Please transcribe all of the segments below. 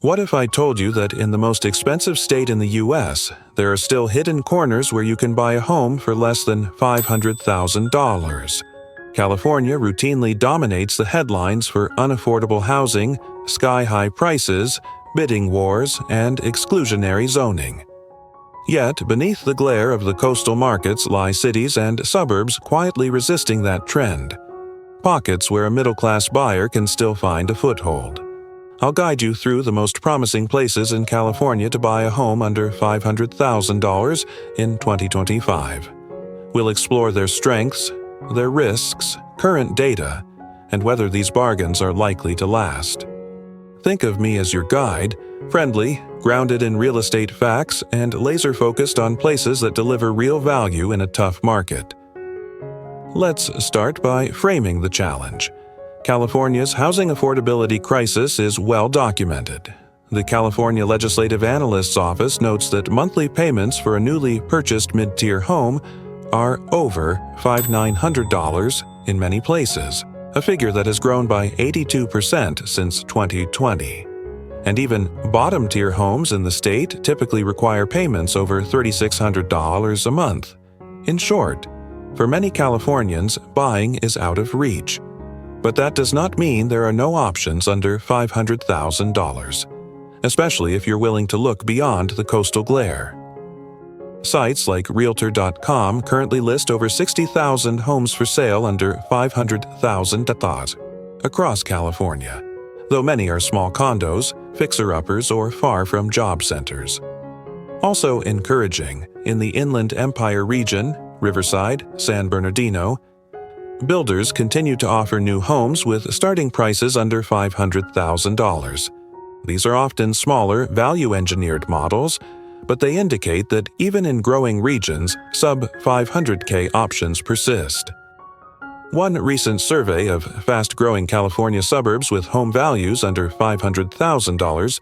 What if I told you that in the most expensive state in the U.S., there are still hidden corners where you can buy a home for less than $500,000? California routinely dominates the headlines for unaffordable housing, sky-high prices, bidding wars, and exclusionary zoning. Yet, beneath the glare of the coastal markets lie cities and suburbs quietly resisting that trend. Pockets where a middle-class buyer can still find a foothold. I'll guide you through the most promising places in California to buy a home under $500,000 in 2025. We'll explore their strengths, their risks, current data, and whether these bargains are likely to last. Think of me as your guide, friendly, grounded in real estate facts, and laser-focused on places that deliver real value in a tough market. Let's start by framing the challenge. California's housing affordability crisis is well documented. The California Legislative Analyst's Office notes that monthly payments for a newly purchased mid-tier home are over $5,900 in many places, a figure that has grown by 82% since 2020. And even bottom-tier homes in the state typically require payments over $3,600 a month. In short, for many Californians, buying is out of reach. But that does not mean there are no options under $500,000, especially if you're willing to look beyond the coastal glare. Sites like Realtor.com currently list over 60,000 homes for sale under $500,000 across California, though many are small condos, fixer-uppers, or far from job centers. Also encouraging, in the Inland Empire region, Riverside, San Bernardino, builders continue to offer new homes with starting prices under $500,000. These are often smaller, value-engineered models, but they indicate that even in growing regions, sub-500K options persist. One recent survey of fast-growing California suburbs with home values under $500,000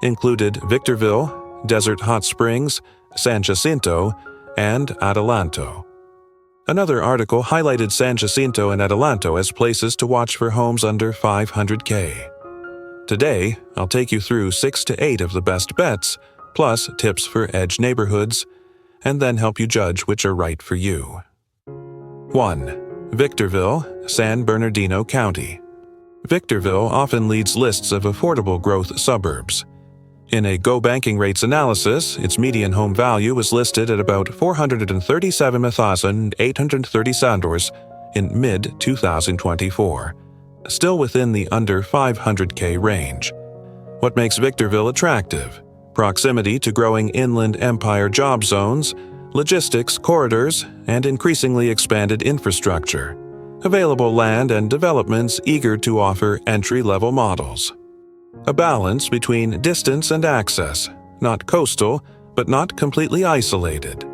included Victorville, Desert Hot Springs, San Jacinto, and Adelanto. Another article highlighted San Jacinto and Adelanto as places to watch for homes under $500K. Today, I'll take you through 6 to 8 of the best bets, plus tips for edge neighborhoods, and then help you judge which are right for you. 1. Victorville, San Bernardino County. Victorville often leads lists of affordable growth suburbs. In a Go Banking Rates analysis, its median home value was listed at about $437,830 in mid-2024, still within the under $500K range. What makes Victorville attractive? Proximity to growing Inland Empire job zones, logistics corridors, and increasingly expanded infrastructure. Available land and developments eager to offer entry-level models. A balance between distance and access, not coastal, but not completely isolated.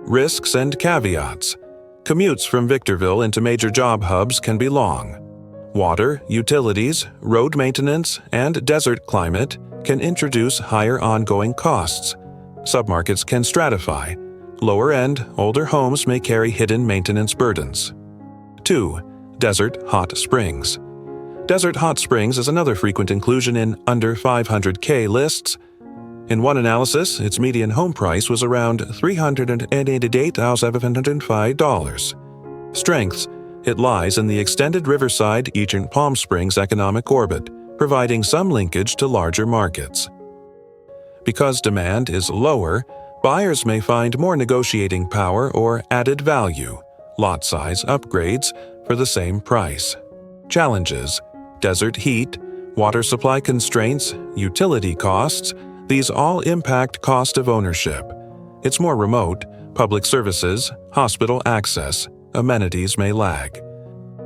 Risks and caveats. Commutes from Victorville into major job hubs can be long. Water, utilities, road maintenance, and desert climate can introduce higher ongoing costs. Submarkets can stratify. Lower-end, older homes may carry hidden maintenance burdens. 2. Desert Hot Springs. Desert Hot Springs is another frequent inclusion in under $500K lists. In one analysis, its median home price was around $388,705. Strengths: it lies in the extended Riverside, Eastern Palm Springs economic orbit, providing some linkage to larger markets. Because demand is lower, buyers may find more negotiating power or added value, lot size upgrades, for the same price. Challenges: desert heat, water supply constraints, utility costs, these all impact cost of ownership. It's more remote, public services, hospital access, amenities may lag.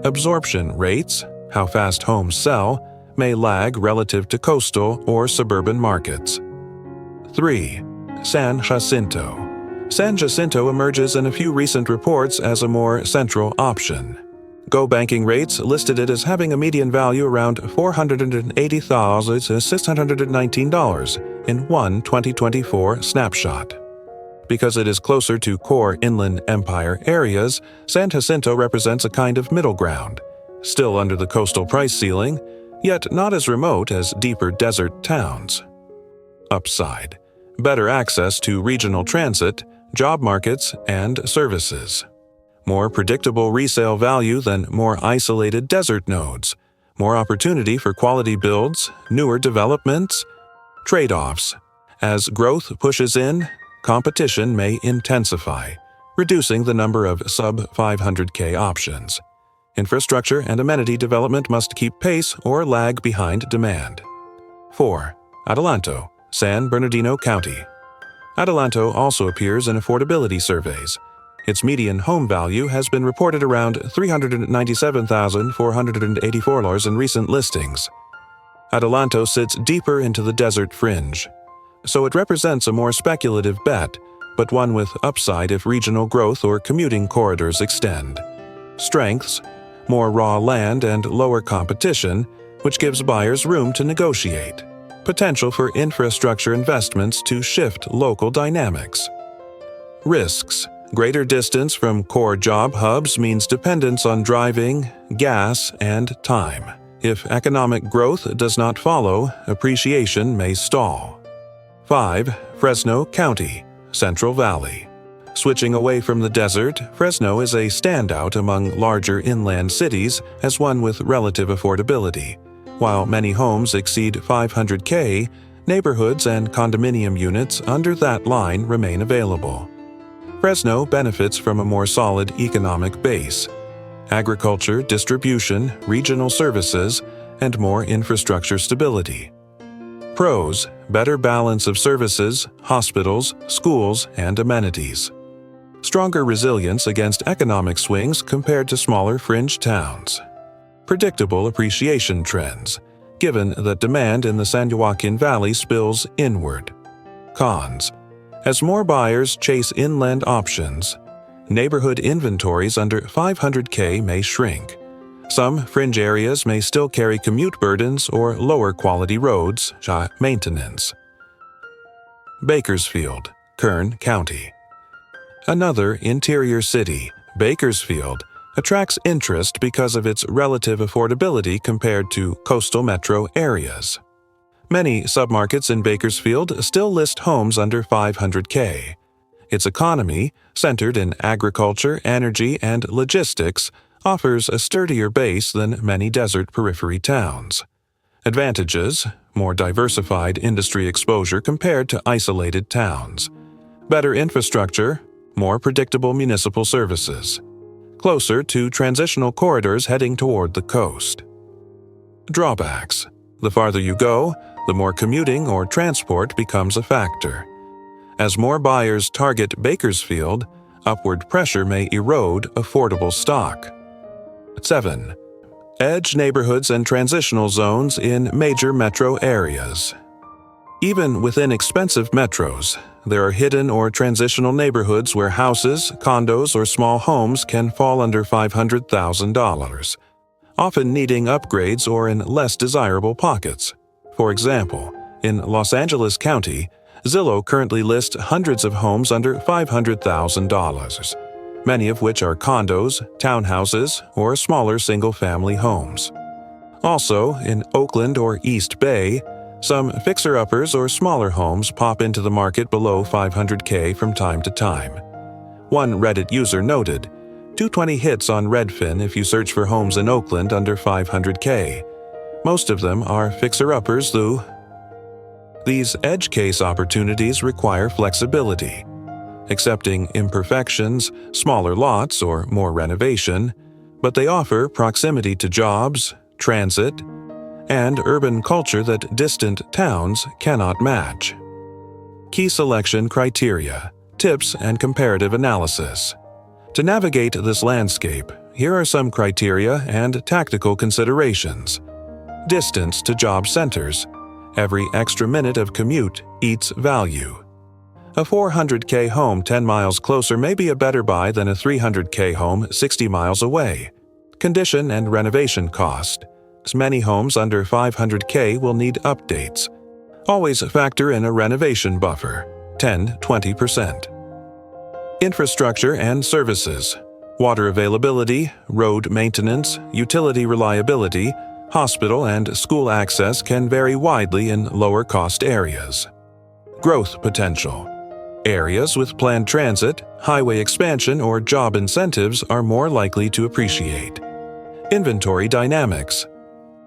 Absorption rates, how fast homes sell, may lag relative to coastal or suburban markets. 3. San Jacinto. San Jacinto emerges in a few recent reports as a more central option. Go Banking Rates listed it as having a median value around $480,619 in one 2024 snapshot. Because it is closer to core Inland Empire areas, San Jacinto represents a kind of middle ground. Still under the coastal price ceiling, yet not as remote as deeper desert towns. Upside: better access to regional transit, job markets, and services. More predictable resale value than more isolated desert nodes. More opportunity for quality builds, newer developments. Trade-offs: as growth pushes in, competition may intensify, reducing the number of sub-500K options. Infrastructure and amenity development must keep pace or lag behind demand. 4. Adelanto, San Bernardino County. Adelanto also appears in affordability surveys. Its median home value has been reported around $397,484 in recent listings. Adelanto sits deeper into the desert fringe, so it represents a more speculative bet, but one with upside if regional growth or commuting corridors extend. Strengths: more raw land and lower competition, which gives buyers room to negotiate. Potential for infrastructure investments to shift local dynamics. Risks: greater distance from core job hubs means dependence on driving, gas, and time. If economic growth does not follow, appreciation may stall. 5. Fresno County, Central Valley. Switching away from the desert, Fresno is a standout among larger inland cities as one with relative affordability. While many homes exceed $500K, neighborhoods and condominium units under that line remain available. Fresno benefits from a more solid economic base: agriculture, distribution, regional services, and more infrastructure stability. Pros: better balance of services, hospitals, schools, and amenities. Stronger resilience against economic swings compared to smaller fringe towns. Predictable appreciation trends, given that demand in the San Joaquin Valley spills inward. Cons: as more buyers chase inland options, neighborhood inventories under $500K may shrink. Some fringe areas may still carry commute burdens or lower quality roads, maintenance. Bakersfield, Kern County. Another interior city, Bakersfield, attracts interest because of its relative affordability compared to coastal metro areas. Many submarkets in Bakersfield still list homes under $500K. Its economy, centered in agriculture, energy, and logistics, offers a sturdier base than many desert periphery towns. Advantages: more diversified industry exposure compared to isolated towns. Better infrastructure, more predictable municipal services. Closer to transitional corridors heading toward the coast. Drawbacks: the farther you go, the more commuting or transport becomes a factor. As more buyers target Bakersfield, upward pressure may erode affordable stock. 7. Edge neighborhoods and transitional zones in major metro areas. Even within expensive metros, there are hidden or transitional neighborhoods where houses, condos, or small homes can fall under $500,000, often needing upgrades or in less desirable pockets. For example, in Los Angeles County, Zillow currently lists hundreds of homes under $500,000, many of which are condos, townhouses, or smaller single-family homes. Also, in Oakland or East Bay, some fixer-uppers or smaller homes pop into the market below $500K from time to time. One Reddit user noted, 220 hits on Redfin if you search for homes in Oakland under $500K. Most of them are fixer-uppers, though. These edge case opportunities require flexibility, accepting imperfections, smaller lots, or more renovation, but they offer proximity to jobs, transit, and urban culture that distant towns cannot match. Key selection criteria, tips, and comparative analysis. To navigate this landscape, here are some criteria and tactical considerations. Distance to job centers. Every extra minute of commute eats value. A $400K home 10 miles closer may be a better buy than a $300K home 60 miles away. Condition and renovation cost. Many homes under $500K will need updates. Always factor in a renovation buffer, 10–20%. Infrastructure and services. Water availability, road maintenance, utility reliability, Hospital and school access can vary widely in lower-cost areas. Growth potential. Areas with planned transit, highway expansion, or job incentives are more likely to appreciate. Inventory dynamics.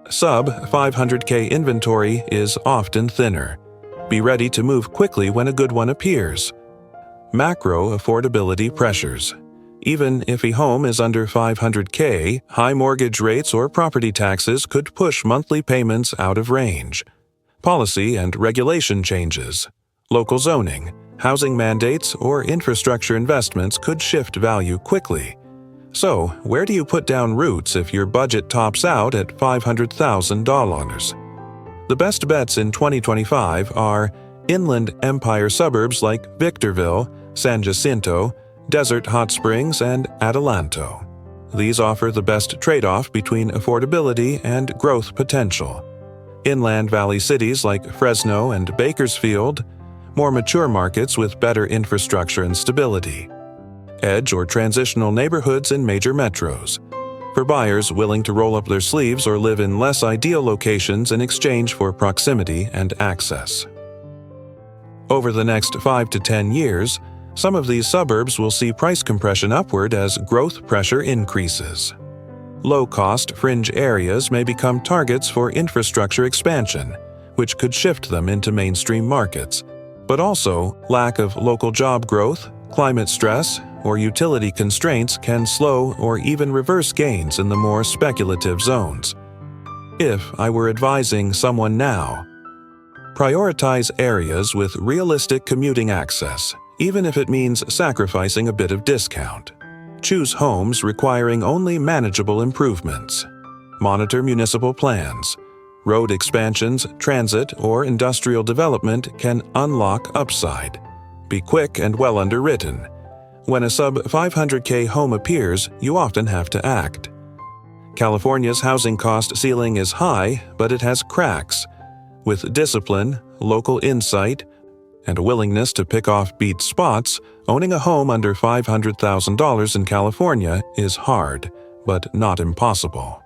Sub-500K inventory is often thinner. Be ready to move quickly when a good one appears. Macro affordability pressures. Even if a home is under $500K, high mortgage rates or property taxes could push monthly payments out of range. Policy and regulation changes. Local zoning, housing mandates, or infrastructure investments could shift value quickly. So, where do you put down roots if your budget tops out at $500,000? The best bets in 2025 are Inland Empire suburbs like Victorville, San Jacinto, Desert Hot Springs, and Adelanto. These offer the best trade-off between affordability and growth potential. Inland Valley cities like Fresno and Bakersfield, more mature markets with better infrastructure and stability. Edge or transitional neighborhoods in major metros, for buyers willing to roll up their sleeves or live in less ideal locations in exchange for proximity and access. Over the next 5 to 10 years, some of these suburbs will see price compression upward as growth pressure increases. Low-cost fringe areas may become targets for infrastructure expansion, which could shift them into mainstream markets, but also lack of local job growth, climate stress, or utility constraints can slow or even reverse gains in the more speculative zones. If I were advising someone now, prioritize areas with realistic commuting access, even if it means sacrificing a bit of discount. Choose homes requiring only manageable improvements. Monitor municipal plans. Road expansions, transit, or industrial development can unlock upside. Be quick and well underwritten. When a sub-500K home appears, you often have to act. California's housing cost ceiling is high, but it has cracks. With discipline, local insight, and a willingness to pick off beat spots, owning a home under $500,000 in California is hard, but not impossible.